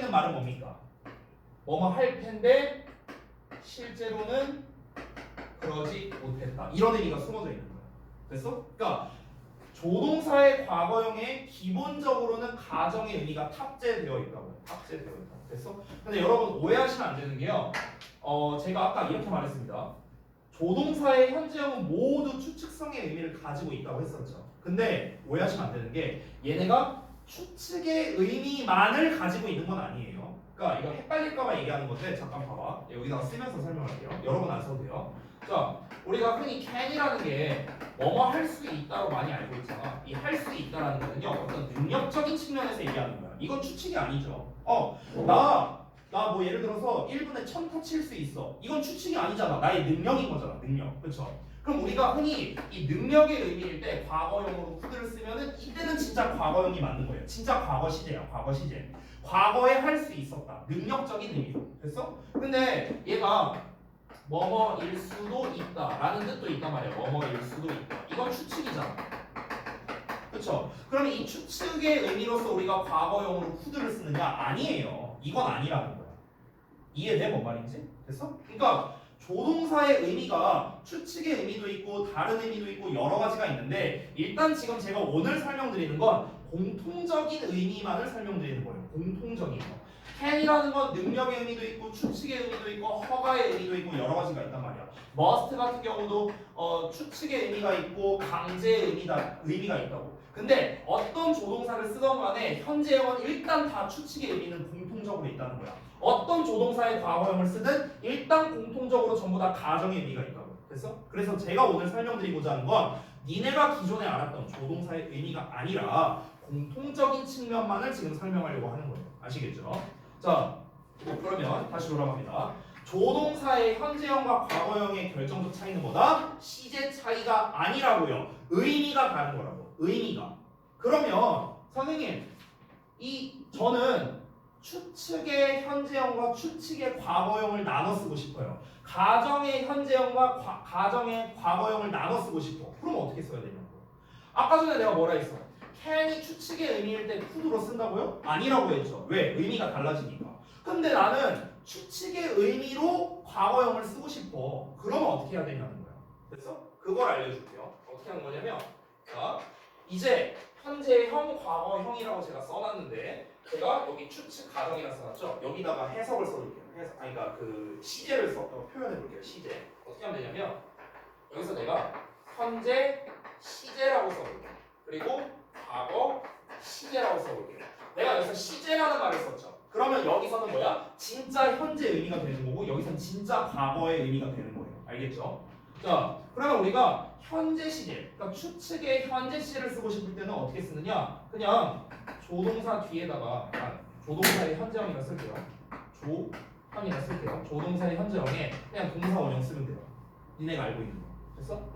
말은 뭡니까? 뭐뭐 할 텐데 실제로는 그러지 못했다. 이런 의미가 숨어져 있는 거야. 됐어? 그러니까 조동사의 과거형에 기본적으로는 가정의 의미가 탑재되어 있다고요. 탑재되어 있다. 됐어? 근데 여러분 오해하시면 안 되는 게요. 제가 아까 이렇게 말했습니다. 조동사의 현재형은 모두 추측성의 의미를 가지고 있다고 했었죠. 근데 오해하시면 안 되는 게 얘네가 추측의 의미만을 가지고 있는 건 아니에요. 그러니까 이거 헷갈릴까봐 얘기하는 건데 잠깐 봐봐. 여기다가 쓰면서 설명할게요. 여러분 안 써도 돼요. 자, 우리가 흔히 can이라는 게 뭐뭐 할 수 있다로 많이 알고 있잖아. 이 할 수 있다라는 거는요 어떤 능력적인 측면에서 얘기하는 거야. 이건 추측이 아니죠. 나 뭐 예를 들어서 1분에 1000타 칠 수 있어. 이건 추측이 아니잖아. 나의 능력인 거잖아. 능력. 그렇죠? 그럼 우리가 흔히 이 능력의 의미일 때 과거형으로 coul드를 쓰면은 이때는 진짜 과거형이 맞는 거예요. 진짜 과거 시제야. 과거 시제. 과거에 할 수 있었다. 능력적인 의미로. 됐어? 근데 얘가 뭐뭐일 수도 있다 라는 뜻도 있단 말이야. 뭐뭐일 수도 있다. 이건 추측이잖아. 그쵸? 그럼 이 추측의 의미로서 우리가 과거형으로 could를 쓰느냐? 아니에요. 이건 아니라는 거야. 이해돼? 뭔 말인지? 됐어? 그러니까 조동사의 의미가 추측의 의미도 있고 다른 의미도 있고 여러 가지가 있는데 일단 지금 제가 오늘 설명드리는 건 공통적인 의미만을 설명드리는 거예요. 공통적인 거. can이라는 건 능력의 의미도 있고 추측의 의미도 있고 허가의 의미도 있고 여러 가지가 있단 말이야. must 같은 경우도 추측의 의미가 있고 강제의 의미가 있다고. 근데 어떤 조동사를 쓰던 간에 현재형은 일단 다 추측의 의미는 공통적으로 있다는 거야. 어떤 조동사의 과거형을 쓰든 일단 공통적으로 전부 다 가정의 의미가 있다고. 됐어? 그래서 제가 오늘 설명드리고자 하는 건 니네가 기존에 알았던 조동사의 의미가 아니라 공통적인 측면만을 지금 설명하려고 하는 거예요. 아시겠죠? 자, 그러면 다시 돌아갑니다. 조동사의 현재형과 과거형의 결정적 차이는 뭐다? 시제 차이가 아니라고요. 의미가 다른 거라고. 의미가. 그러면 선생님, 저는 추측의 현재형과 추측의 과거형을 나눠 쓰고 싶어요. 가정의 현재형과 가정의 과거형을 나눠 쓰고 싶어. 그럼 어떻게 써야 되냐고. 아까 전에 내가 뭐라 했어? can이 추측의 의미일 때 could로 쓴다고요? 아니라고 했죠. 왜? 의미가 달라지니까. 근데 나는 추측의 의미로 과거형을 쓰고 싶어. 그러면 어떻게 해야 되냐는 거야. 됐어? 그걸 알려줄게요. 어떻게 하는 거냐면 자, 이제 현재형, 과거형이라고 제가 써놨는데 제가 여기 추측 가정이라 써놨죠. 여기다가 해석을 써줄게요. 그러니까 그 시제를 표현해볼게요. 시제. 어떻게 하면 되냐면 여기서 내가 현재 시제라고 써볼게요. 그리고 과거 시제라고 써볼게요. 내가 여기서 시제라는 말을 썼죠. 그러면 여기서는 뭐야? 진짜 현재 의미가 되는 거고 여기서는 진짜 과거의 의미가 되는 거예요. 알겠죠? 자, 그러면 우리가 현재 시제, 그러니까 추측의 현재 시제를 쓰고 싶을 때는 어떻게 쓰느냐? 그냥 조동사 뒤에다가 조동사의 현재형이라 쓸게요. 조형이라 쓸게요. 조동사의 현재형에 그냥 동사 원형 쓰면 돼요. 니네가 알고 있는 거. 됐어?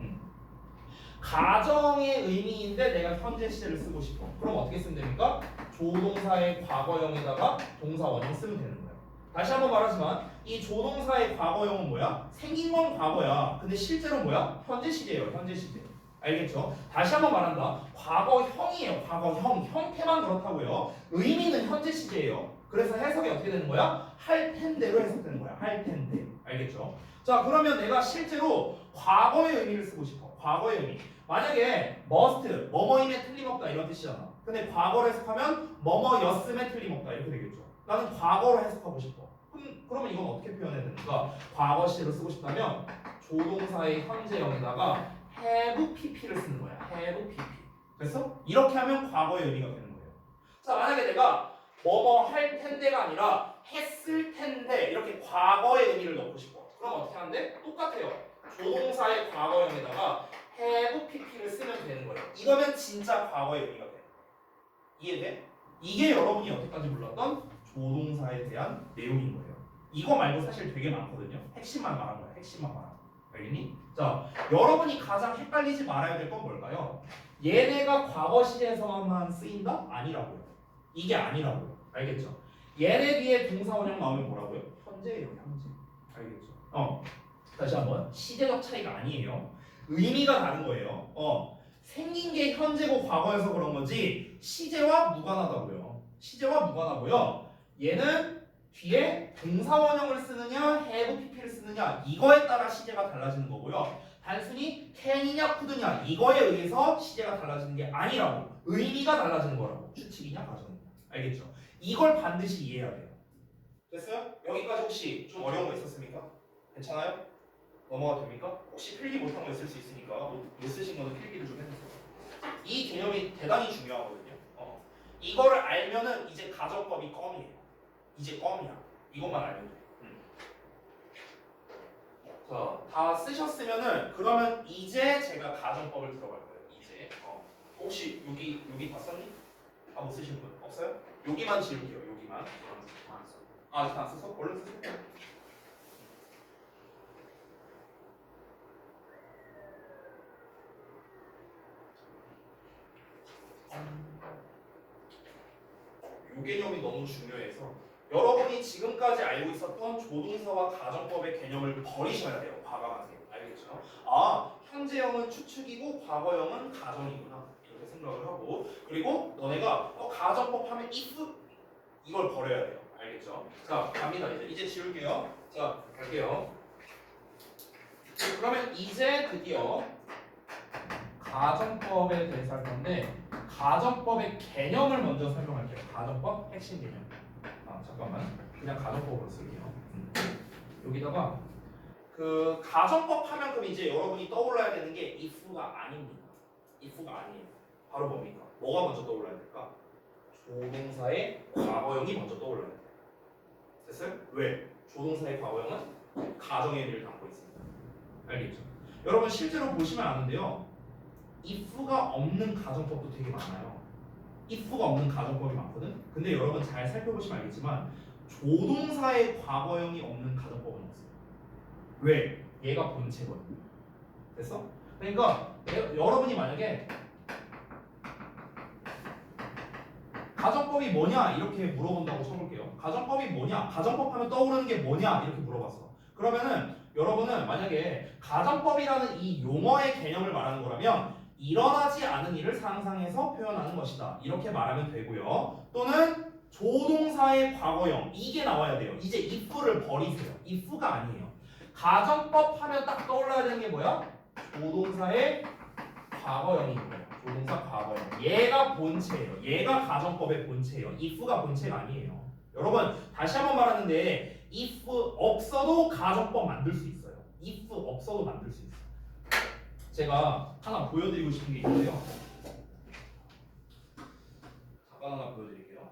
가정의 의미인데 내가 현재 시제를 쓰고 싶어. 그럼 어떻게 쓰면 됩니까? 조동사의 과거형에다가 동사 원형 쓰면 되는 거예요. 다시 한번 말하지만 이 조동사의 과거형은 뭐야? 생긴 건 과거야. 근데 실제로 뭐야? 현재 시제예요. 현재 시제. 알겠죠? 다시 한번 말한다. 과거형이에요. 과거형. 형태만 그렇다고요. 의미는 현재 시제예요. 그래서 해석이 어떻게 되는 거야? 할 텐데로 해석되는 거야. 할 텐데. 알겠죠? 자, 그러면 내가 실제로 과거의 의미를 쓰고 싶어. 과거의 의미. 만약에 must, 뭐뭐임에 틀림없다 이런 뜻이잖아. 근데 과거로 해석하면 뭐뭐였음에 틀림없다 이렇게 되겠죠. 나는 과거로 해석하고 싶어. 그러면 이건 어떻게 표현해야 됩니까? 과거 시제로 쓰고 싶다면 조동사의 현재형에다가 have pp를 쓰는 거야. have pp. 됐어? 이렇게 하면 과거의 의미가 되는 거예요. 자, 만약에 내가 뭐뭐 할 텐데가 아니라 했을 텐데 이렇게 과거의 의미를 넣고 싶어. 그럼 어떻게 하는데? 똑같아요. 조동사의 과거형에다가 have pp를 쓰면 되는 거예요. 이거면 진짜 과거의 의미가 돼. 이해돼? 이게 여러분이 여태까지 몰랐던 조동사에 대한 내용인 거예요. 이거 말고 사실 되게 많거든요. 핵심만 말한 거야. 핵심만 말한 거. 알겠니? 자, 여러분이 가장 헷갈리지 말아야 될 건 뭘까요? 얘네가 과거 시제에서만 쓰인다? 아니라고요. 이게 아니라고요. 알겠죠? 얘네 뒤에 동사 원형 나오면 뭐라고요? 현재예요. 현재. 알겠죠? 다시 한번 시제적 차이가 아니에요. 의미가 다른 거예요. 생긴 게 현재고 과거여서 그런 거지 시제와 무관하다고요. 시제와 무관하고요. 얘는 뒤에 동사원형을 쓰느냐 have pp를 쓰느냐 이거에 따라 시제가 달라지는 거고요. 단순히 can이냐 could냐 이거에 의해서 시제가 달라지는 게 아니라고. 의미가 달라지는 거라고. 추측이냐 가정이냐. 알겠죠? 이걸 반드시 이해해야 돼요. 됐어요? 여기까지 혹시 좀 어려운 거 있었습니까? 괜찮아요? 넘어가도 됩니까? 혹시 필기 못한 거 있을 수 있으니까 못 쓰신 거는 필기를 좀 해주세요. 이 개념이 대단히 중요하거든요. 이거를 알면은 이제 가정법이 껌이에요. 이제 껌이야. 이것만 알면 돼. 자, 다 쓰셨으면은 그러면 이제 제가 가정법을 들어갈 거예요. 이제 혹시 여기 다 썼니? 다 못 쓰신 분 없어요? 여기만 지울게요. 여기만. 아직 안 썼어? 얼른 쓰세요. 이 개념이 너무 중요해서 여러분이 지금까지 알고 있었던 조동사와 가정법의 개념을 버리셔야 돼요. 과감하게. 알겠죠? 아, 현재형은 추측이고 과거형은 가정이구나. 이렇게 생각을 하고 그리고 너네가 가정법 하면 if 이걸 버려야 돼요. 알겠죠? 자, 갑니다. 이제 지울게요. 자, 갈게요. 그러면 이제 드디어 가정법에 대해서 할 건데 가정법의 개념을 먼저 설명할게요. 가정법 핵심 개념. 잠깐만. 그냥 가정법으로 쓸게요. 여기다가 그 가정법 하면 그럼 이제 여러분이 떠올라야 되는 게 if가 아닙니다. if가 아니에요. 바로 뭡니까? 뭐가 먼저 떠올라야 될까? 조동사의 과거형이 먼저 떠올라야 돼요. 됐어요? 왜? 조동사의 과거형은 가정의 의미를 담고 있습니다. 알겠죠? 여러분 실제로 보시면 아는데요. if가 없는 가정법도 되게 많아요. if가 없는 가정법이 많거든. 근데 여러분 잘 살펴보시면 알겠지만 조동사의 과거형이 없는 가정법은 없어요. 왜? 얘가 본체거든요. 됐어? 그러니까 여러분이 만약에 가정법이 뭐냐 이렇게 물어본다고 쳐볼게요. 가정법이 뭐냐? 가정법 하면 떠오르는 게 뭐냐? 이렇게 물어봤어. 그러면은 여러분은 만약에 가정법이라는 이 용어의 개념을 말하는 거라면 일어나지 않은 일을 상상해서 표현하는 것이다. 이렇게 말하면 되고요. 또는 조동사의 과거형 이게 나와야 돼요. 이제 if를 버리세요. if가 아니에요. 가정법 하면 딱 떠올라야 되는 게 뭐야? 조동사의 과거형인 거예요. 조동사 과거형. 얘가 본체예요. 얘가 가정법의 본체예요. if가 본체가 아니에요. 여러분 다시 한번 말하는데 if 없어도 가정법 만들 수 있어요. if 없어도 만들 수 있어요. 제가 하나 보여드리고 싶은 게 있는데요. 잠깐 하나 보여드릴게요.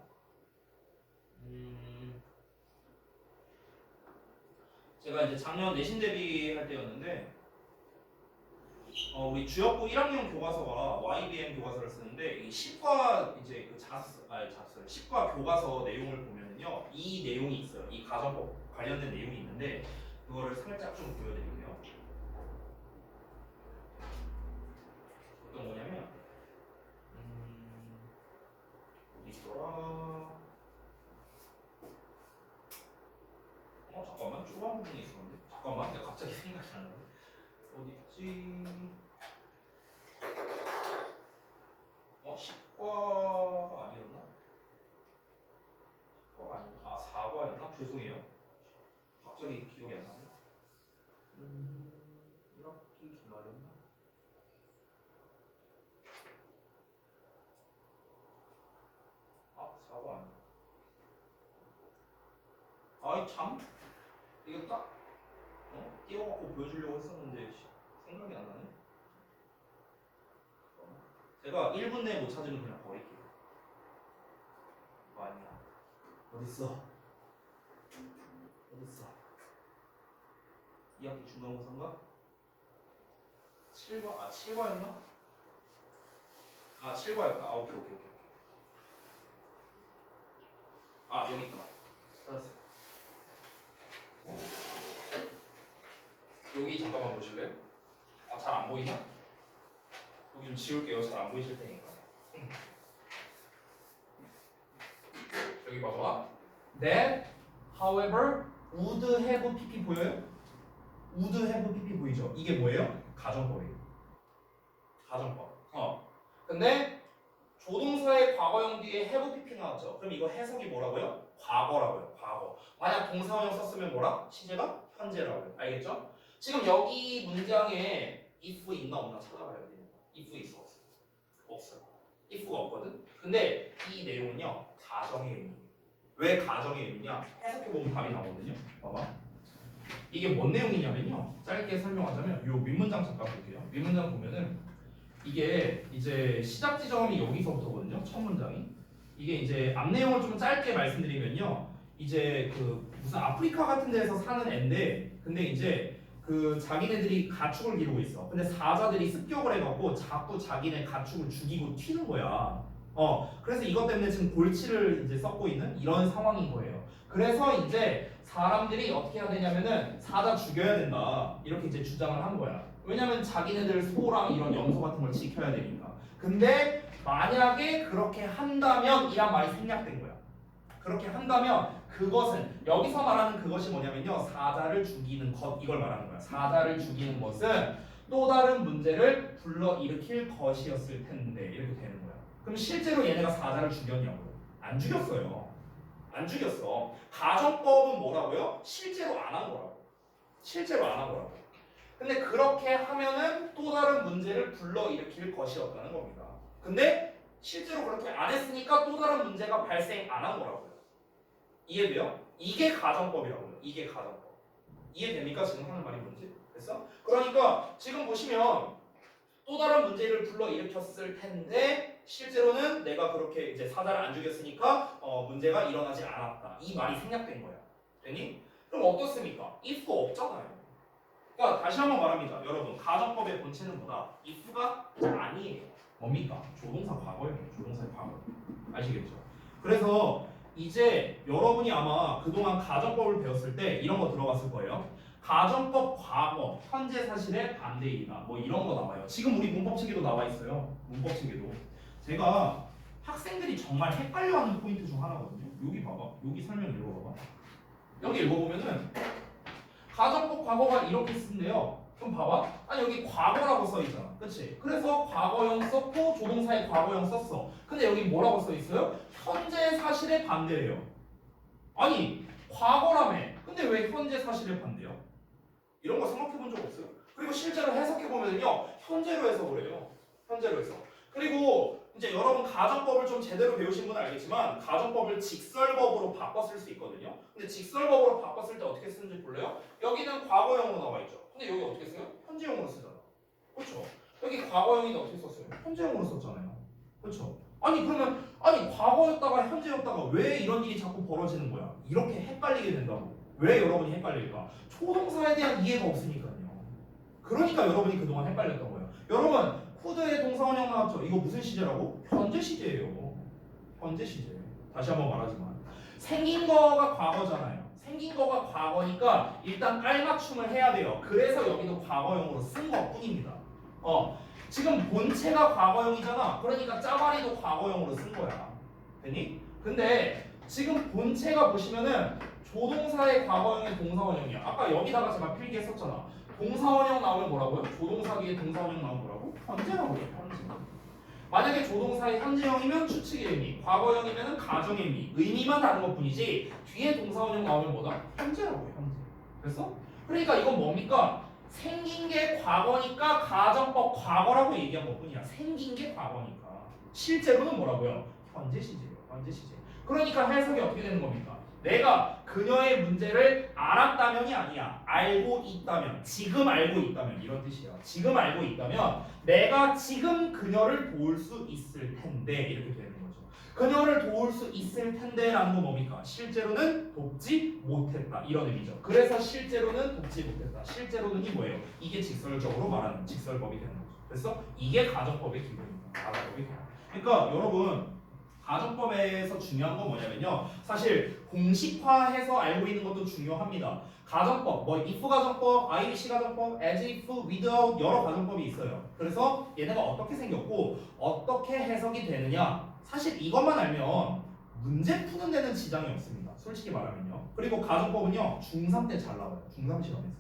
제가 이제 작년 내신 대비 할 때였는데 우리 주역부 1학년 교과서가 YBM 교과서를 쓰는데 이 시과 이제 그 시과 교과서 내용을 보면은요 이 내용이 있어요. 이 가정법 관련된 내용이 있는데 그거를 살짝 좀 보여드릴게요. 어떤 거냐면 어디 있더라? 잠깐만 조그만 부분이 있었는데 잠깐만 내가 갑자기 생각이 안 나네. 어디 있지? 식과 아니었나? 식과 아니었나? 사과였나? 죄송해요. 갑자기 기억이 안 나네. 1학기 기말이었나? 사과 아니야. 아이 참. 이거 딱 띄워갖고 보여주려고 했었는데 생각이 안 나네. 제가 1분 내에 못 찾으면 그냥 버릴게요. 이거 아니야. 어딨어? 2학기 중간고사인가? 7과 7과였나? 7과였다. 오케이. 여기 있다. 찾았어요. 여기 잠깐만 보실래요? 잘 안 보이냐? 여기 좀 지울게요. 잘 안 보이실 테니까. 여기 봐봐. That, however, would have pp 보여요? would have pp 보이죠? 이게 뭐예요? 가정법이에요. 가정법. 근데 조동사의 과거형 뒤에 have pp 나왔죠? 그럼 이거 해석이 뭐라고요? 과거라고요. 과거. 만약 동사원형 썼으면 뭐라? 시제가 현재라고요. 알겠죠? 지금 여기 문장에 if 있나 없나 찾아봐야 돼요. if 있어 없어? 없어요. if가 없거든. 근데 이 내용은요 가정의 의미예요. 왜 가정의 의미냐? 해석해 보면 답이 나오거든요. 봐봐. 이게 뭔 내용이냐면요. 짧게 설명하자면 요 윗문장 잠깐 볼게요. 윗문장 보면은 이게 이제 시작 지점이 여기서부터거든요. 첫 문장이. 이게 이제 앞 내용을 좀 짧게 말씀드리면요. 이제 그 무슨 아프리카 같은 데서 사는 애인데 근데 이제 그 자기네들이 가축을 기르고 있어. 근데 사자들이 습격을 해갖고 자꾸 자기네 가축을 죽이고 튀는 거야. 그래서 이것 때문에 지금 골치를 이제 썩고 있는 이런 상황인 거예요. 그래서 이제 사람들이 어떻게 해야 되냐면은 사자 죽여야 된다 이렇게 이제 주장을 한 거야. 왜냐면 자기네들 소랑 이런 염소 같은 걸 지켜야 되니까. 근데 만약에 그렇게 한다면 이란 말이 생략된 거야. 그렇게 한다면 그것은 여기서 말하는 그것이 뭐냐면요 사자를 죽이는 것 이걸 말하는 거야. 사자를 죽이는 것은 또 다른 문제를 불러일으킬 것이었을 텐데 이렇게 되는 거야. 그럼 실제로 얘네가 사자를 죽였냐고요? 안 죽였어요. 안 죽였어. 가정법은 뭐라고요? 실제로 안 한 거라고. 실제로 안 한 거라고. 근데 그렇게 하면은 또 다른 문제를 불러일으킬 것이었다는 겁니다. 근데 실제로 그렇게 안 했으니까 또 다른 문제가 발생 안 한 거라고요. 이해돼요? 이게 가정법이라고요. 이게 가정법. 이해됩니까? 지금 하는 말이 뭔지? 됐어? 그러니까 지금 보시면 또 다른 문제를 불러일으켰을 텐데 실제로는 내가 그렇게 이제 사자를 안 죽였으니까 문제가 일어나지 않았다. 이 말이 생략된 거야. 되니? 그럼 어떻습니까? if가 없잖아요. 그러니까 다시 한번 말합니다. 여러분 가정법의 본체는 뭐다? if가 아니에요. 뭡니까? 조동사 과거예요. 조동사의 과거. 아시겠죠? 그래서 이제 여러분이 아마 그동안 가정법을 배웠을 때 이런 거 들어갔을 거예요. 가정법 과거, 현재 사실의 반대이다. 뭐 이런 거 나와요. 지금 우리 문법책에도 나와 있어요. 문법책에도. 제가 학생들이 정말 헷갈려하는 포인트 중 하나거든요. 여기 봐봐. 여기 설명 읽어봐봐. 여기 읽어보면은 가정법 과거가 이렇게 쓴대요. 그럼 봐봐. 아니 여기 과거라고 써 있잖아. 그치? 그래서 과거형 썼고 조동사의 과거형 썼어. 근데 여기 뭐라고 써 있어요? 현재 사실의 반대래요. 아니 과거라며. 근데 왜 현재 사실의 반대야? 이런 거 생각해 본 적 없어요? 그리고 실제로 해석해 보면요. 현재로 해석을 해요. 현재로 해석. 그리고 이제 여러분 가정법을 좀 제대로 배우신 분은 알겠지만 가정법을 직설법으로 바꿔 쓸 수 있거든요. 근데 직설법으로 바꿨을 때 어떻게 쓰는지 볼래요? 여기는 과거형으로 나와 있죠. 근데 여기 어떻게 써요? 현재형으로 쓰잖아. 그렇죠? 여기 과거형인데 어떻게 썼어요? 현재형으로 썼잖아요. 그렇죠? 아니 그러면 과거였다가 현재였다가 왜 이런 일이 자꾸 벌어지는 거야? 이렇게 헷갈리게 된다고. 왜 여러분이 헷갈릴까? 초동사에 대한 이해가 없으니까요. 그러니까 여러분이 그동안 헷갈렸던 거예요. 여러분 코드에 동사원형 나왔죠? 이거 무슨 시제라고? 현재 시제예요. 현재 시제. 다시 한번 말하지만 생긴 거가 과거잖아요. 생긴 거가 과거니까 일단 깔맞춤을 해야 돼요. 그래서 여기도 과거형으로 쓴 것뿐입니다. 지금 본체가 과거형이잖아. 그러니까 짜바리도 과거형으로 쓴 거야. 되니? 근데 지금 본체가 보시면은 조동사의 과거형의 동사원형이야. 아까 여기다가 제가 필기했었잖아. 동사원형 나오면 뭐라고요? 조동사 뒤에 동사원형 나오면 뭐라고? 현재라고 해요. 현재. 만약에 조동사의 현재형이면 추측의 의미, 과거형이면 가정의 의미, 의미만 다른 것뿐이지 뒤에 동사원형 나오면 뭐다? 현재라고 해요. 현재. 그래서? 그러니까 이건 뭡니까? 생긴 게 과거니까 가정법 과거라고 얘기한 것뿐이야. 생긴 게 과거니까. 실제로는 뭐라고요? 현재 시제예요. 현재 시제. 그러니까 해석이 어떻게 되는 겁니까? 내가 그녀의 문제를 알았다면이 아니야. 알고 있다면, 지금 알고 있다면 이런 뜻이야. 지금 알고 있다면 내가 지금 그녀를 도울 수 있을 텐데 이렇게 되는 거죠. 그녀를 도울 수 있을 텐데라는 건 뭡니까? 실제로는 돕지 못했다 이런 의미죠. 그래서 실제로는 돕지 못했다. 실제로는이 뭐예요? 이게 직설적으로 말하는 직설법이 되는 거죠. 그래서 이게 가정법의 기본입니다. 가정법의 기본. 그러니까 여러분 가정법에서 중요한 건 뭐냐면요. 사실 공식화해서 알고 있는 것도 중요합니다. 가정법, 뭐 if 가정법, IBC 가정법, as if, without 여러 가정법이 있어요. 그래서 얘네가 어떻게 생겼고 어떻게 해석이 되느냐. 사실 이것만 알면 문제 푸는 데는 지장이 없습니다. 솔직히 말하면요. 그리고 가정법은요. 중3 때 잘 나와요. 중3 시험에서.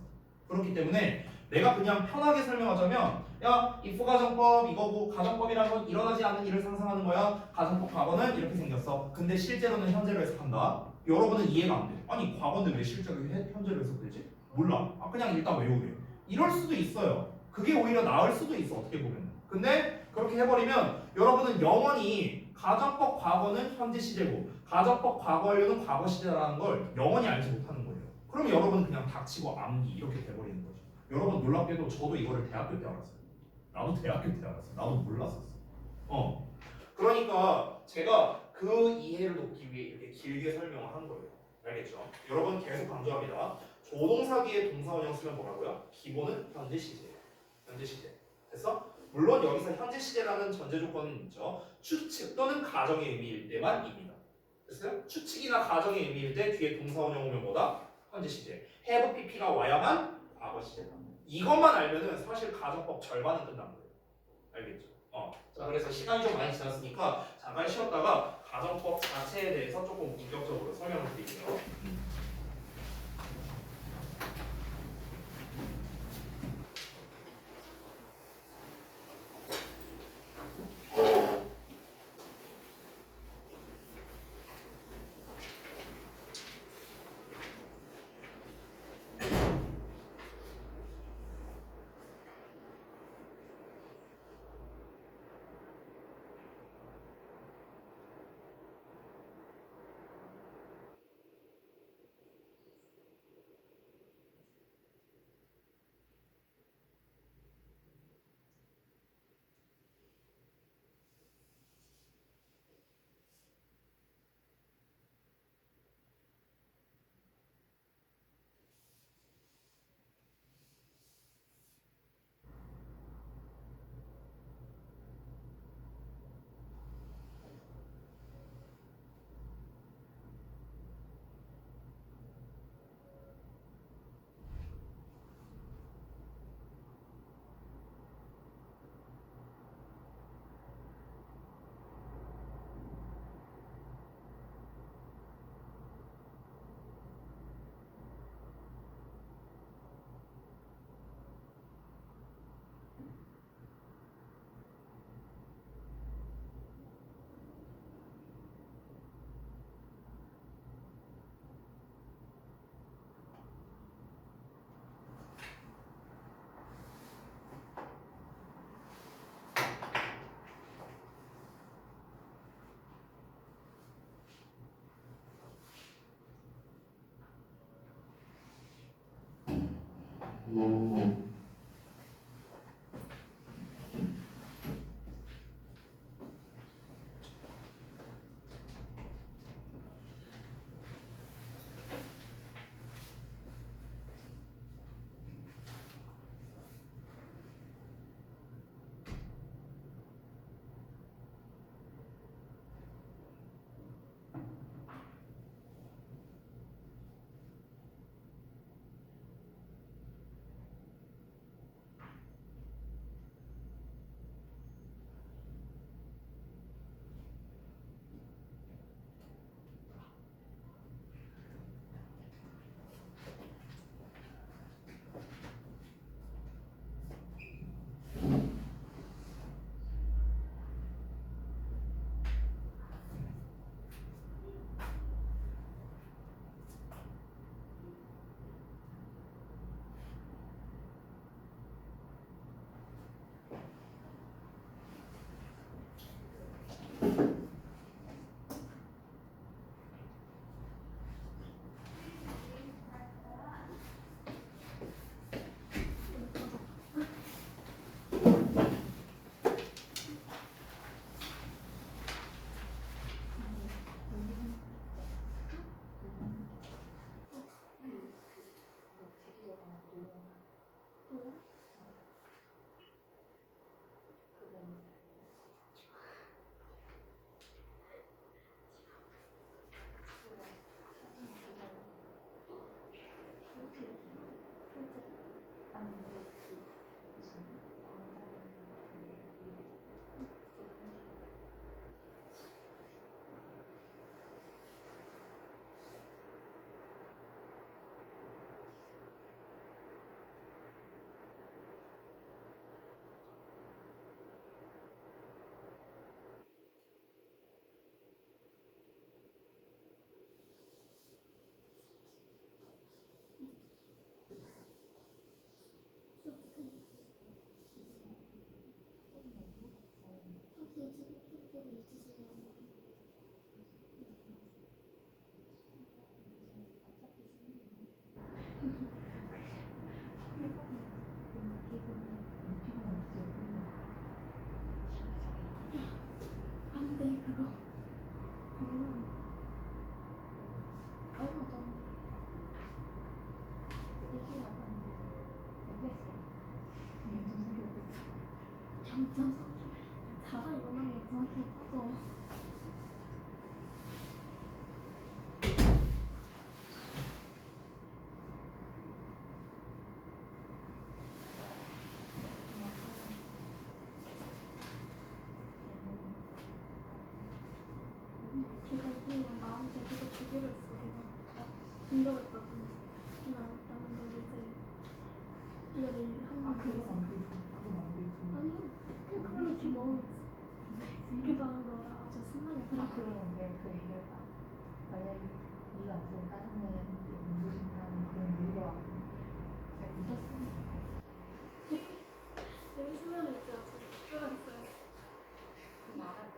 그렇기 때문에 내가 그냥 편하게 설명하자면 야, if 가정법 이거고 가정법이라는 건 일어나지 않는 일을 상상하는 거야. 가정법 과거는 이렇게 생겼어. 근데 실제로는 현재로 해석한다. 여러분은 이해가 안 돼. 아니 과거인데 왜 실제로 현재로 해석되지? 몰라. 아 그냥 일단 외우래. 이럴 수도 있어요. 그게 오히려 나을 수도 있어 어떻게 보면. 근데 그렇게 해버리면 여러분은 영원히 가정법 과거는 현재 시제고 가정법 과거 완료는 과거 시제라는 걸 영원히 알지 못하는 거예요. 그럼 여러분은 그냥 닥치고 암기 이렇게 돼버리는 거죠. 여러분 놀랍게도 저도 이거를 대학교 때 알았어요. 나도 대학교 때 알았어. 나도 몰랐었어. 그러니까 제가 그 이해를 돕기 위해 이렇게 길게 설명을 한 거예요. 알겠죠? 여러분 계속 강조합니다. 조동사기의 동사원형 쓰면 뭐라고요? 기본은 현재 시제. 현재 시제. 됐어? 물론 여기서 현재 시제라는 전제 조건은 있죠. 추측 또는 가정의 의미일 때만입니다. 됐어요? 추측이나 가정의 의미일 때 뒤에 동사원형 오면 뭐다? 현재 시제. have pp가 와야만 과거 시제다. 이것만 알면은 사실 가정법 절반은 끝난 거예요. 알겠죠? 자, 그래서 시간이 좀 많이 지났으니까 잠깐 쉬었다가 가정법 자체에 대해서 조금 본격적으로 설명을 드릴게요. 안돼 그거. 아이고 너무 이게 약간 점점 자다 일어나는 게 정확히 떠서. 걔가 이기면 나한테 계속 주기로 했어. 걔가 공격했거든. 나는 너 이제 이거 내일 한번 그래서 아니 그냥 이렇게 먹었지. 그래서 너가 아주 신나게 아 그러면 그 얘기가 만약에 네가 없으면 짜증내는 무신하는 그런 이유가 있었으면 여기 신나게 있지 아주 좋아했어요. 그 말할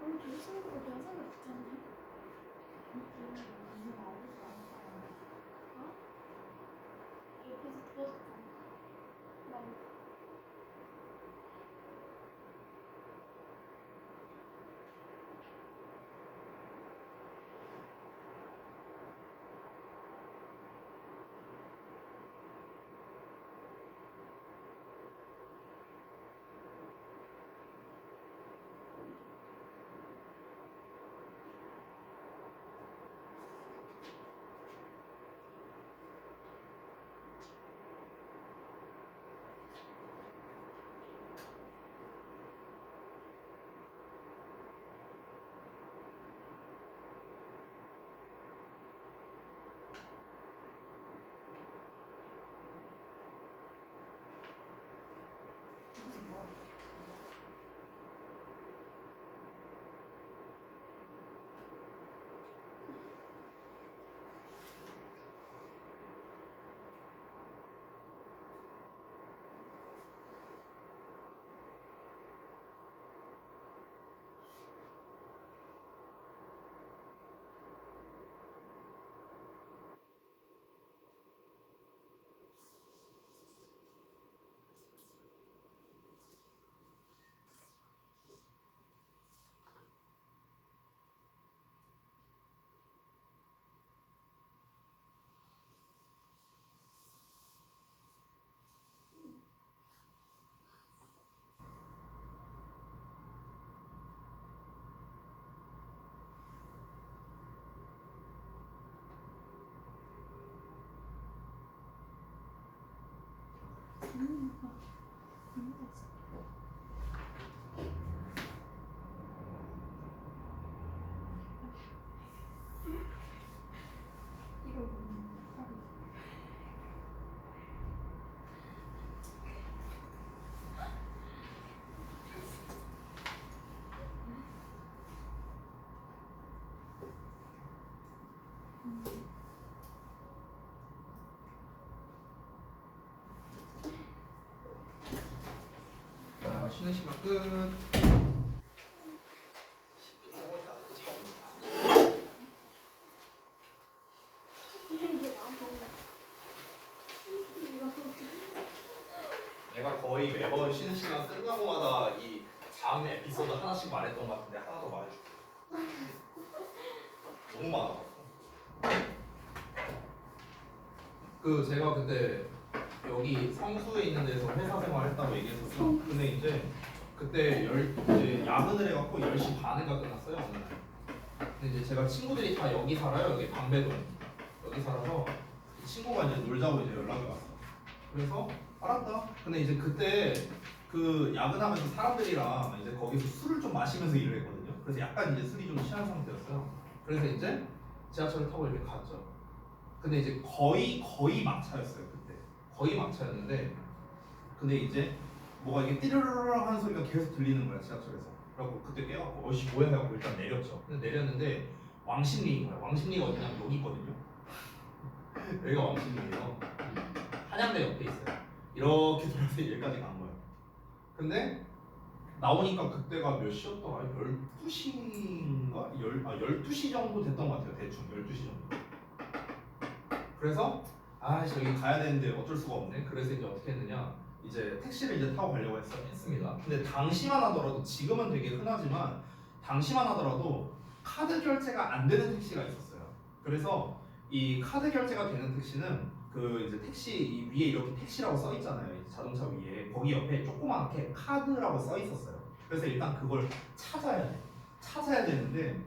오늘 교수님도 여자가 있잖아요. 어? 옆에서 들어줬잖아. 나 자, 쉬는 시간 끝. 내가 거의 매번 쉬는 시간 끝나고마다 이 다음 에피소드 하나씩 말했던 것 같은데 하나 더 말해줄게. 너무 많아. 그 제가 그때 여기 성수에 있는 데서 회사 생활했다고 얘기했었어. 근데 이제 그때 이제 야근을 해갖고 10시 반인가 끝났어요 어느 날. 근데 이제 제가 친구들이 다 여기 살아요. 여기 방배동 여기 살아서 친구가 이제 놀자고 이제 연락이 왔어. 그래서 알았다. 근데 이제 그때 그 야근하면서 사람들이랑 이제 거기서 술을 좀 마시면서 일을 했거든요. 그래서 약간 이제 술이 좀 취한 상태였어요. 그래서 이제 지하철을 타고 이렇게 갔죠. 근데 이제 거의 막차였어요 그때. 거의 막차였는데 근데 이제 뭐가 이게 띠르르르 하는 소리가 계속 들리는 거야 지하철에서. 그래갖고 그때 깨갖고 어이씨 뭐야 해갖고 일단 내렸죠. 근데 내렸는데 왕십리인 거야. 왕십리가 어디냐면 여기 있거든요. 여기가 왕십리예요. 한양대 옆에 있어요. 이렇게 돌아서 여기까지 간 거예요. 근데 나오니까 그때가 몇 시였더라? 12시인가? 12시 정도 됐던 것 같아요. 대충 12시 정도. 그래서 저기 가야 되는데 어쩔 수가 없네. 그래서 이제 어떻게 했느냐? 이제 택시를 이제 타고 가려고 했습니다. 근데 당시만 하더라도 지금은 되게 흔하지만 당시만 하더라도 카드 결제가 안 되는 택시가 있었어요. 그래서 이 카드 결제가 되는 택시는 그 이제 택시 이 위에 이렇게 택시라고 써 있잖아요. 이 자동차 위에 거기 옆에 조그맣게 카드라고 써 있었어요. 그래서 일단 그걸 찾아야 되는데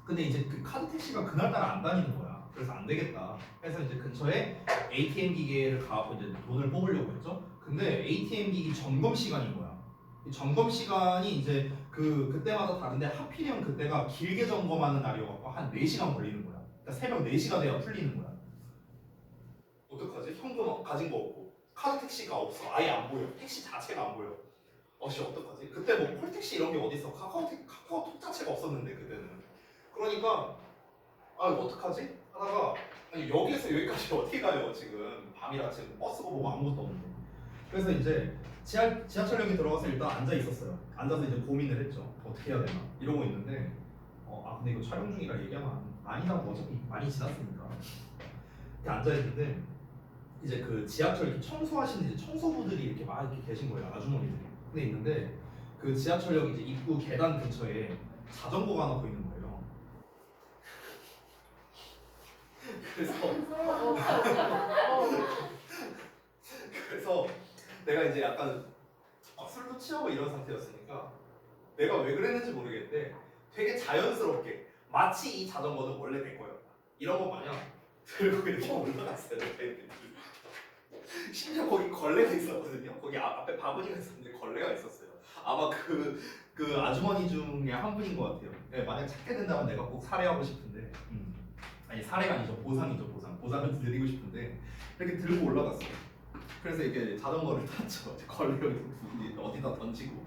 근데 이제 그 카드 택시가 그날따라 안 다니는 거야. 그래서 안 되겠다. 그래서 이제 근처에 ATM 기계를 가고 이제 돈을 뽑으려고 했죠. 근데 ATM 기기 점검 시간인 거야. 이 점검 시간이 이제 그때마다 다른데 하필이면 그때가 길게 점검하는 날이어갖고 한 4시간 걸리는 거야. 그러니까 새벽 4시가 돼야 풀리는 거야. 어떡하지? 현금 가진 거 없고 카드 택시가 없어. 아예 안 보여. 택시 자체가 안 보여. 어떡하지? 그때 뭐 콜택시 이런 게 어딨어? 카카오톡 자체가 없었는데 그때는. 그러니까 어떡하지? 하다가 아니 여기에서 여기까지 어떻게 가요 지금 밤이라 지금 버스가 보고 아무것도 없는데. 그래서 이제 지하철역에 들어가서 일단 앉아 있었어요. 앉아서 이제 고민을 했죠. 어떻게 해야 되나 이러고 있는데 근데 이거 촬영 중이라 얘기하면 아니라고 어차피 많이 지났으니까 이렇게 앉아 있는데 이제 그 지하철 이렇게 청소하시는 이제 청소부들이 이렇게 막 이렇게 계신 거예요. 아주머니들이. 근데 있는데 그 지하철역 이제 입구 계단 근처에 자전거가 하나 보이는 거예요. 그래서 내가 이제 약간 술도 취하고 이런 상태였으니까 내가 왜 그랬는지 모르겠는데 되게 자연스럽게 마치 이 자전거는 원래 내 거였다 이런 거 마냥 들고 이렇게 올라갔어요. 심지어 거기 걸레가 있었거든요. 거기 앞에 바구니가 있었는데 걸레가 있었어요. 아마 그 아주머니 중에 한 분인 것 같아요. 네, 만약 찾게 된다면 내가 꼭 살해하고 싶은데 아니 살해가 아니죠. 보상이죠. 보상을 드리고 싶은데 이렇게 들고 올라갔어요. 그래서 이게 자전거를 탔죠. 걸레를 어디다 던지고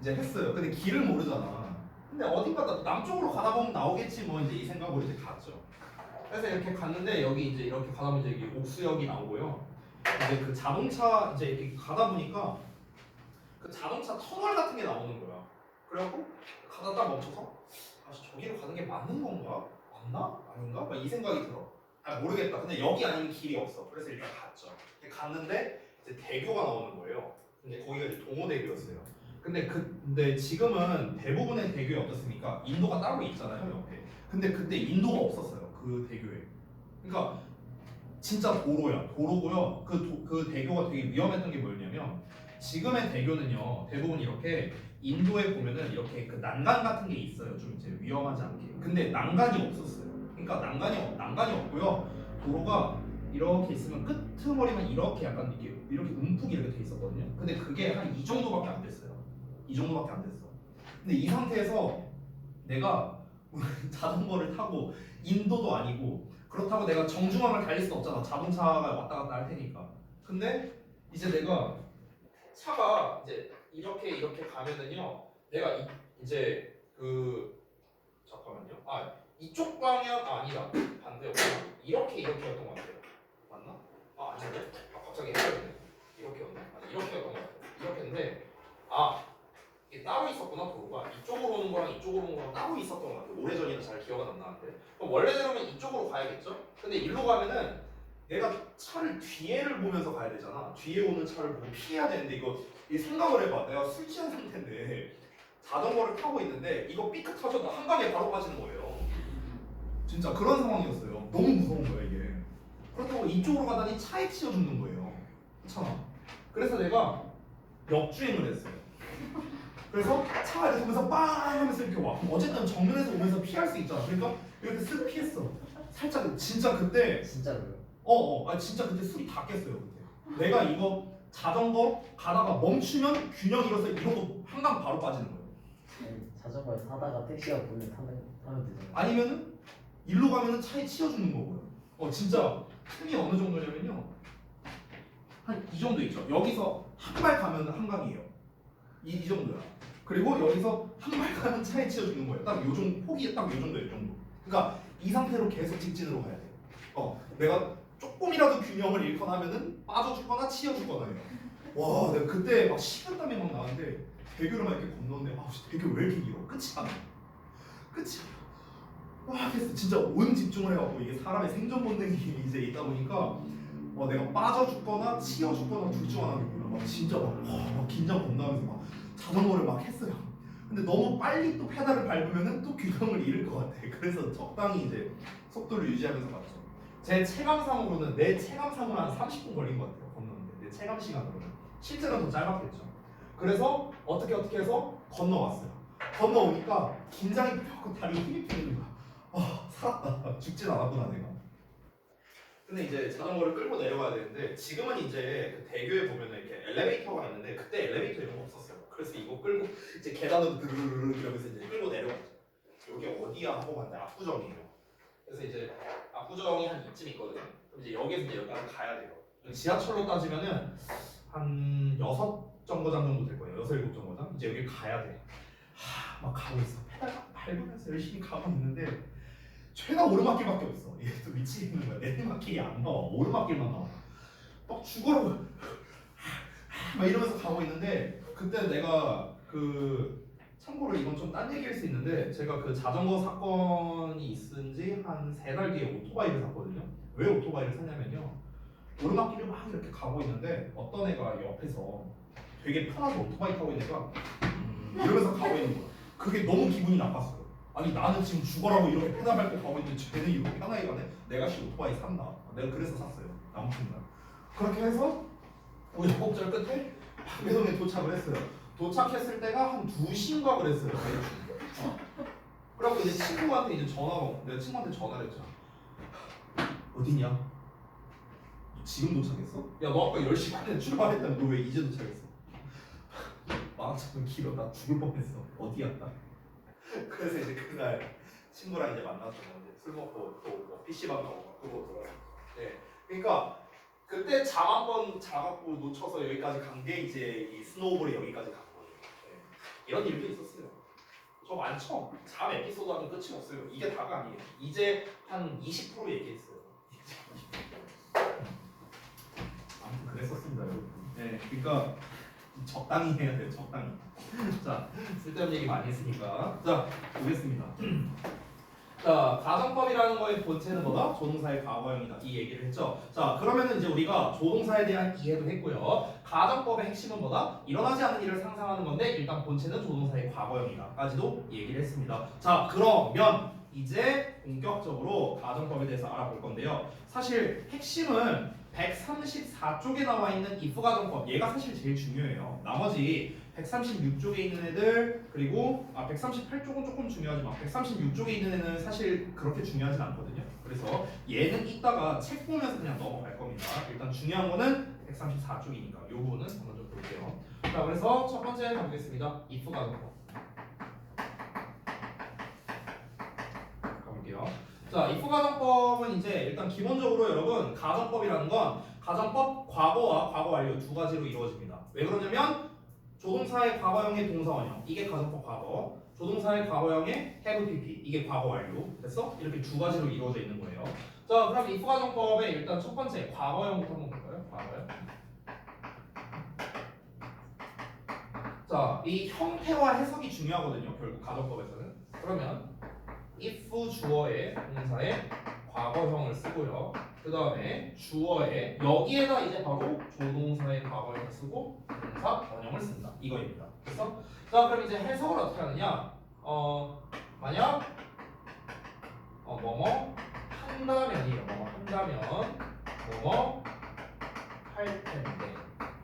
이제 했어요. 근데 길을 모르잖아. 근데 어딘가 남쪽으로 가다 보면 나오겠지 뭐 이제 이 생각으로 이제 갔죠. 그래서 이렇게 갔는데 여기 이제 이렇게 가다 보면 이제 옥수역이 나오고요. 이제 그 자동차 이제 이렇게 가다 보니까 그 자동차 터널 같은 게 나오는 거야. 그래갖고 가다 딱 멈춰서 저기로 가는 게 맞는 건가? 맞나? 아닌가? 막 이 생각이 들어. 모르겠다. 근데 여기 아니면 길이 없어. 그래서 일단 갔죠. 갔는데 이제 대교가 나오는 거예요. 근데 거기가 이제 동호대교였어요. 근데 지금은 대부분의 대교에 어떻습니까? 인도가 따로 있잖아요 옆에. 근데 그때 인도가 없었어요 그 대교에. 그러니까 진짜 도로고요. 그 대교가 되게 위험했던 게 뭐였냐면 지금의 대교는요 대부분 이렇게 인도에 보면은 이렇게 그 난간 같은 게 있어요. 좀 이제 위험하지 않게. 근데 난간이 없었어요. 그러니까 난간이 없고요. 도로가 이렇게 있으면 끄트머리만 이렇게 약간 이렇게 움푹이 이렇게 돼 있었거든요. 근데 그게 한 이 정도밖에 안 됐어요. 이 정도밖에 안 됐어. 근데 이 상태에서 내가 자전거를 타고 인도도 아니고 그렇다고 내가 정중앙을 달릴 수는 없잖아. 자동차가 왔다 갔다 할 테니까. 근데 이제 내가 차가 이제 이렇게 가면은요. 내가 이제 잠깐만요. 이쪽 방향 아니다. 반대였구나. 이렇게였던 것 같아요. 맞나? 아닌데? 갑자기 헷갈리네. 이렇게였나? 이렇게였던 것 같아요. 이렇게인데 이게 따로 있었구나. 도로가 이쪽으로 오는 거랑 이쪽으로 오는 거랑 따로 있었던 것 같아요. 오래전이라 잘 기억은 안 나는데 그럼 원래대로면 이쪽으로 가야겠죠? 근데 일로 가면은 내가 차를 뒤에를 보면서 가야 되잖아. 뒤에 오는 차를 보고 피해야 되는데 이 생각을 해봐. 내가 술 취한 상태인데 자전거를 타고 있는데 이거 삐끗 터져도 한강에 바로 빠지는 거예요. 진짜 그런 상황이었어요. 너무 무서운 거야 이게. 그렇다고 이쪽으로 가다니 차에 치여 죽는 거예요. 그렇잖아. 그래서 내가 역주행을 했어요. 그래서 차가 이렇게 오면서 빵 하면서 이렇게 와. 어쨌든 정면에서 오면서 피할 수 있잖아. 그러니까 이렇게 쓱 피했어. 살짝 진짜 그때 진짜로요? 진짜 그때 술이 다 깼어요 그때. 내가 이거 자전거 가다가 멈추면 균형 잃어서 이러고 한강 바로 빠지는 거예요. 자전거를 타다가 택시가 보면 타면 되잖아요. 아니면은 일로 가면은 차에 치여 죽는 거고요. 진짜 틈이 어느 정도냐면요. 한 이 정도 있죠. 여기서 한 발 가면 한강이에요. 이 정도야. 그리고 여기서 한 발 가면 차에 치여주는 거예요. 딱 요 정도 폭이 딱 요 정도예요. 요 정도. 그러니까 이 상태로 계속 직진으로 가야 돼요. 내가 조금이라도 균형을 잃거나 하면은 빠져주거나 치여주거나 해요. 와, 내가 그때 막 식은땀이 막 나는데 대교를 막 이렇게 건너는데 대교 왜 이렇게 길어? 끝이 안 나. 끝이 안 나. 와, 그래서 진짜 온 집중을 해갖고 이게 사람의 생존 본능이 이제 있다 보니까 내가 빠져 죽거나 치여 죽거나 둘 중 하나겠구나. 막 진짜 막 긴장 건너면서 막 자전거를 막 했어요. 근데 너무 빨리 또 페달을 밟으면은 또 균형을 잃을 것 같아. 그래서 적당히 이제 속도를 유지하면서 갔죠. 제 체감상으로는 내 체감상으로 한 30분 걸린 것 같아요. 건너는데 내 체감 시간으로는 실제로는 더 짧았겠죠. 그래서 어떻게 해서 건너왔어요. 건너오니까 긴장이 펴고 다리에 힘이 풀리는 거야. 살았다. 죽진 않았구나 내가. 근데 이제 자전거를 끌고 내려가야 되는데 지금은 이제 그 대교에 보면은 이렇게 엘리베이터가 있는데 그때 엘리베이터 이런 거 없었어요. 그래서 이거 끌고 이제 계단으로 드르르르 이러면서 이제 끌고 내려갔죠. 여기 어디야 하고 봤는데 압구정이에요. 그래서 이제 압구정이 한 이쯤 있거든요. 그럼 이제 여기서 이제 여기까지 가야 돼요. 지하철로 따지면은 한 6정거장 정도 될 거예요. 6, 7정거장. 이제 여기 가야 돼. 막 가고 있어. 페달 밟으면서 열심히 가고 있는데 최다 오르막길밖에 없어. 얘 또 미치겠는 거야. 내리막길이 안 나와. 오르막길만 나와. 막 죽어라고. 막 이러면서 가고 있는데 그때 내가 참고로 이건 좀 딴 얘기일 수 있는데 제가 그 자전거 사건이 있은 지 한 3달 뒤에 오토바이를 샀거든요. 왜 오토바이를 샀냐면요. 오르막길을 막 이렇게 가고 있는데 어떤 애가 옆에서 되게 편하게 오토바이 타고 있는 애가 이러면서 가고 있는 거야. 그게 너무 기분이 나빴어요. 아니 나는 지금 죽어라고 이렇게 페달 밟고 가고 있는데 쟤는 이렇게 편하게 가네. 내가 오토바이 산다. 내가 그래서 샀어요. 아무튼 그렇게 해서 우여곡절 끝에 방배동에 도착을 했어요. 도착했을 때가 한 2시인가 그랬어요. 그래갖고 이제 친구한테 이제 내가 친구한테 전화를 했죠. 어디냐? 너 지금 도착했어? 야 너 아까 10시 반에 출발했다며 너 왜 이제 도착했어? 마음처럼 길어. 나 죽을 뻔했어. 어디야? 그래서 이제 그날 친구랑 이제 만났죠. 술 먹고 또 PC방 가고 그러고 돌아요. 네. 그러니까 그때 잠 한 번 자갖고 놓쳐서 여기까지 간 게 이제 이 스노우볼이 여기까지 간 거예요. 네. 이런 일도 있었어요. 저 많죠? 잠 에피소드 하면 끝이 없어요. 이게 다가 아니에요. 이제 한 20% 얘기했어요. 아무튼 그랬었습니다, 여러분. 네, 그러니까 적당히 해야 돼요. 적당히. 자, 쓸데없는 얘기 많이 했으니까 자, 보겠습니다. 자, 가정법이라는 거의 본체는 뭐다? 조동사의 과거형이다. 이 얘기를 했죠. 자, 그러면은 이제 우리가 조동사에 대한 이해도 했고요. 가정법의 핵심은 뭐다? 일어나지 않는 일을 상상하는 건데 일단 본체는 조동사의 과거형이다까지도 얘기를 했습니다. 자, 그러면 이제 본격적으로 가정법에 대해서 알아볼 건데요. 사실 핵심은 134쪽에 나와 있는 if 가정법. 얘가 사실 제일 중요해요. 나머지 136쪽에 있는 애들 그리고 138쪽은 조금 중요하지만 136쪽에 있는 애는 사실 그렇게 중요하진 않거든요. 그래서 얘는 이따가 책 보면서 그냥 넘어갈 겁니다. 일단 중요한 거는 134쪽이니까 요 부분은 먼저 볼게요. 자, 그래서 첫 번째 가보겠습니다. if 가정법 가볼게요. 자, if 가정법은 이제 일단 기본적으로 여러분 가정법이라는 건 가정법 과거와 과거 완료 두 가지로 이루어집니다. 왜 그러냐면 조동사의 과거형의 동사원형 이게 가정법 과거, 조동사의 과거형의 have pp 이게 과거 완료. 됐어? 이렇게 두 가지로 이루어져 있는 거예요. 자, 그럼 if 가정법의 일단 첫 번째 과거형부터 한번 볼까요? 과거형. 자, 이 형태와 해석이 중요하거든요. 결국 가정법에서는. 그러면 if 주어의 동사의 과거형을 쓰고요. 그 다음에 주어의 여기에다 이제 바로 조동사의 과거형을 쓰고 동사 원형을 쓴다. 이거입니다. 됐어? 자, 그럼 이제 해석을 어떻게 하느냐? 만약 뭐뭐 한다면이에요. 뭐뭐 한다면 뭐뭐 할 텐데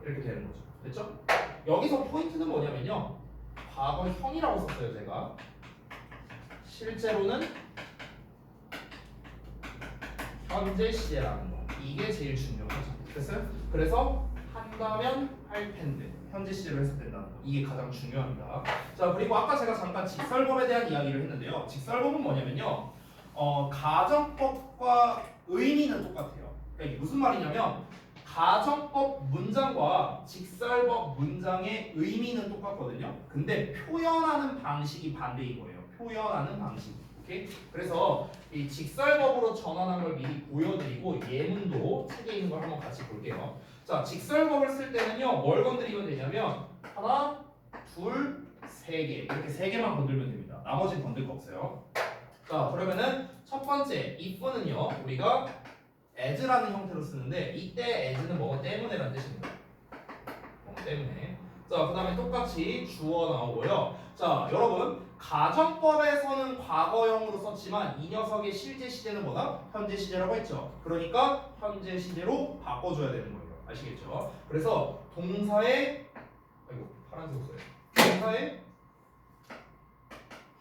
이렇게 되는 거죠. 됐죠? 여기서 포인트는 뭐냐면요. 과거형이라고 썼어요, 제가. 실제로는 현재 시제라는 거. 이게 제일 중요하죠. 됐어요? 그래서 한다면 할 텐데 현재 시제로 해석된다는 거. 이게 가장 중요합니다. 자, 그리고 아까 제가 잠깐 직설법에 대한 이야기를 했는데요. 직설법은 뭐냐면요. 가정법과 의미는 똑같아요. 그러니까 이게 무슨 말이냐면 가정법 문장과 직설법 문장의 의미는 똑같거든요. 근데 표현하는 방식이 반대인 거예요. 표현하는 방식. 오케이? 그래서 이 직설법으로 전환한 걸 미리 보여드리고 예문도 책에 있는 걸 한번 같이 볼게요. 자, 직설법을 쓸 때는요, 뭘 건드리면 되냐면 하나, 둘, 세 개 이렇게 세 개만 건들면 됩니다. 나머지는 건들 거 없어요. 자, 그러면은 첫 번째 if는요, 우리가 as라는 형태로 쓰는데 이때 as는 뭐뭐 때문에라는 뜻입니다. 뭐뭐 때문에. 자, 그 다음에 똑같이 주어 나오고요. 자, 여러분 가정법에서는 과거형으로 썼지만 이 녀석의 실제 시제는 뭐다? 현재 시제라고 했죠. 그러니까 현재 시제로 바꿔줘야 되는 거예요. 아시겠죠? 그래서 동사의 아이고 파란색 없어요. 동사의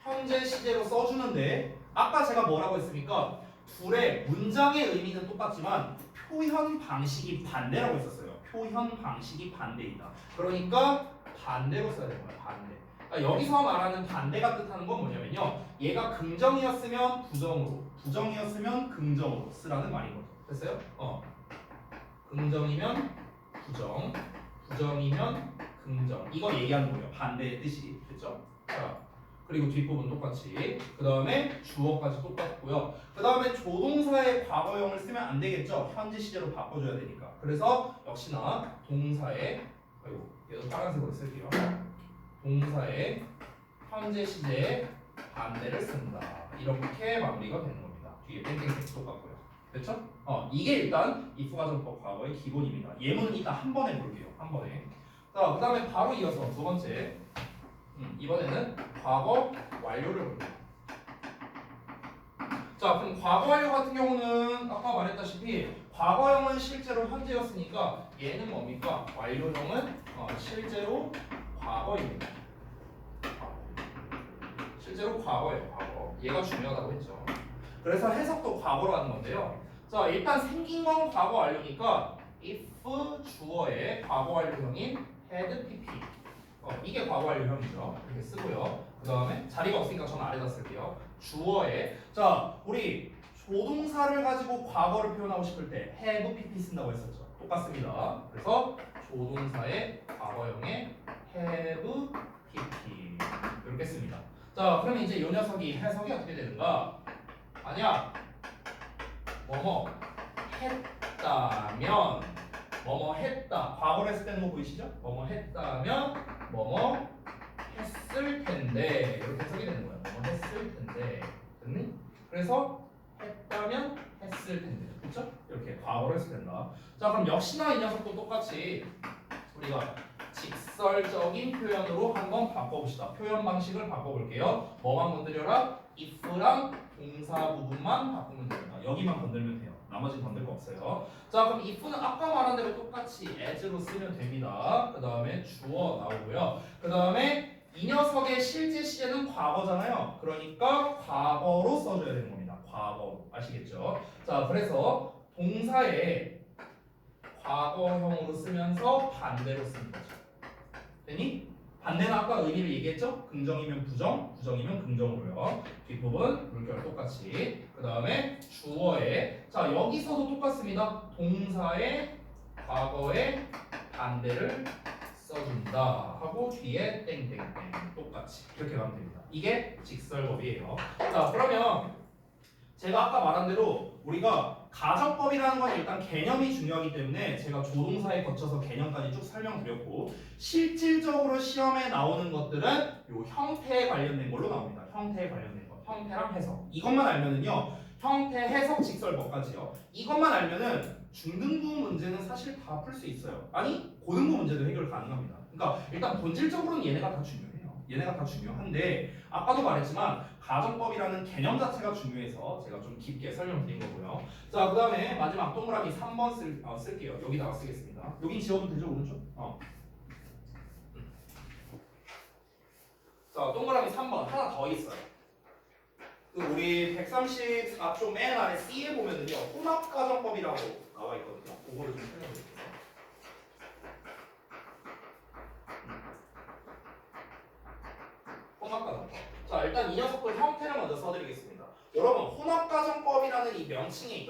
현재 시제로 써주는데 아까 제가 뭐라고 했습니까? 둘의 문장의 의미는 똑같지만 표현 방식이 반대라고 했었어요. 표현 방식이 반대이다. 그러니까 반대로 써야 되는 거예요. 반대. 그러니까 여기서 말하는 반대가 뜻하는 건 뭐냐면요. 얘가 긍정이었으면 부정으로, 부정이었으면 긍정으로 쓰라는 말인 거죠. 됐어요? 긍정이면 부정, 부정이면 긍정. 이거 얘기하는 거예요. 반대의 뜻이. 됐죠? 자, 그리고 뒷부분 똑같이. 그 다음에 주어까지 똑같고요. 그 다음에 조동사의 과거형을 쓰면 안 되겠죠? 현재 시제로 바꿔줘야 되니까. 그래서 역시나 동사의, 아이고, 얘도 파란색으로 쓸게요. 동사의 현재 시제에 반대를 쓴다. 이렇게 마무리가 되는 겁니다. 뒤에 땡땡땡 똑같고요. 됐죠? 이게 일단 if 가정법 과거의 기본입니다. 예문은 이따 한 번에 볼게요. 한 번에. 자, 그 다음에 바로 이어서 두 번째. 이번에는 과거 완료를 볼게요. 자, 그럼 과거 완료 같은 경우는 아까 말했다시피 과거형은 실제로 현재였으니까 얘는 뭡니까? 완료형은 실제로 과거입니다. 실제로 과거예요. 과거. 얘가 중요하다고 했죠. 그래서 해석도 과거로 하는 건데요. 자, 일단 생긴 건 과거 완료니까 if 주어의 과거 완료형인 had pp. 이게 과거 완료형이죠. 이렇게 쓰고요. 그 다음에 자리가 없으니까 저는 아래다 쓸게요. 주어에 자, 우리 조동사를 가지고 과거를 표현하고 싶을 때 have pp 쓴다고 했었죠. 똑같습니다. 그래서 조동사의 과거형의 have pp 이렇게 씁니다. 자, 그러면 이제 이 녀석이 해석이 어떻게 되는가? 아니야. 뭐뭐 했다면 뭐뭐 했다. 과거를 했을 때는 뭐 보이시죠? 뭐뭐 했다면 뭐뭐 했을 텐데 이렇게 해석이 되는 거예요. 뭐뭐 했을 텐데. 됐니? 그래서 했다면 했을 텐데. 그렇죠? 이렇게 과거를 했을 텐다. 자, 그럼 역시나 이 녀석도 똑같이 우리가 직설적인 표현으로 한번 바꿔봅시다. 표현 방식을 바꿔볼게요. 뭐만 건드려라? if랑 동사 부분만 바꾸면 됩니다. 여기만 건들면 돼요. 나머지는 건들 거 없어요. 자, 그럼 if는 아까 말한 대로 똑같이 as로 쓰면 됩니다. 그 다음에 주어 나오고요. 그 다음에 이 녀석의 실제 시제는 과거잖아요. 그러니까 과거로 써줘야 되는 겁니다. 과거. 아시겠죠? 자, 그래서 동사에 과거형으로 쓰면서 반대로 쓰는 거죠. 됐니? 반대는 아까 의미를 얘기했죠? 긍정이면 부정, 부정이면 긍정으로요. 뒷부분 물결 똑같이. 그 다음에 주어에 자, 여기서도 똑같습니다. 동사의 과거의 반대를 써준다 하고 뒤에 땡땡땡 똑같이 이렇게 가면 됩니다. 이게 직설법이에요. 자, 그러면 제가 아까 말한 대로 우리가 가정법이라는 건 일단 개념이 중요하기 때문에 제가 조동사에 거쳐서 개념까지 쭉 설명드렸고 실질적으로 시험에 나오는 것들은 요 형태에 관련된 걸로 나옵니다. 형태에 관련된 거. 형태랑 해석. 이것만 알면은요. 형태, 해석, 직설법까지요. 이것만 알면은 중등부 문제는 사실 다 풀 수 있어요. 아니 고등부 문제도 해결 가능합니다. 그러니까 일단 본질적으로는 얘네가 다 중요해요. 얘네가 다 중요한데 아까도 말했지만 가정법이라는 개념 자체가 중요해서 제가 좀 깊게 설명드린 거고요. 자, 그 다음에 마지막 동그라미 3번 쓸게요. 여기다가 쓰겠습니다. 여긴 지워도 되죠, 오른쪽? 자, 동그라미 3번 하나 더 있어요. 그 우리 134쪽 맨 아래 C에 보면은요 혼합가정법이라고 나와 있거든요. 그거를 좀 설명드릴게요. 혼합가정법. 자, 일단 이 녀석들 형태를 먼저 써드리겠습니다. 여러분 혼합 행정법이라는 이 명칭에 있거든요.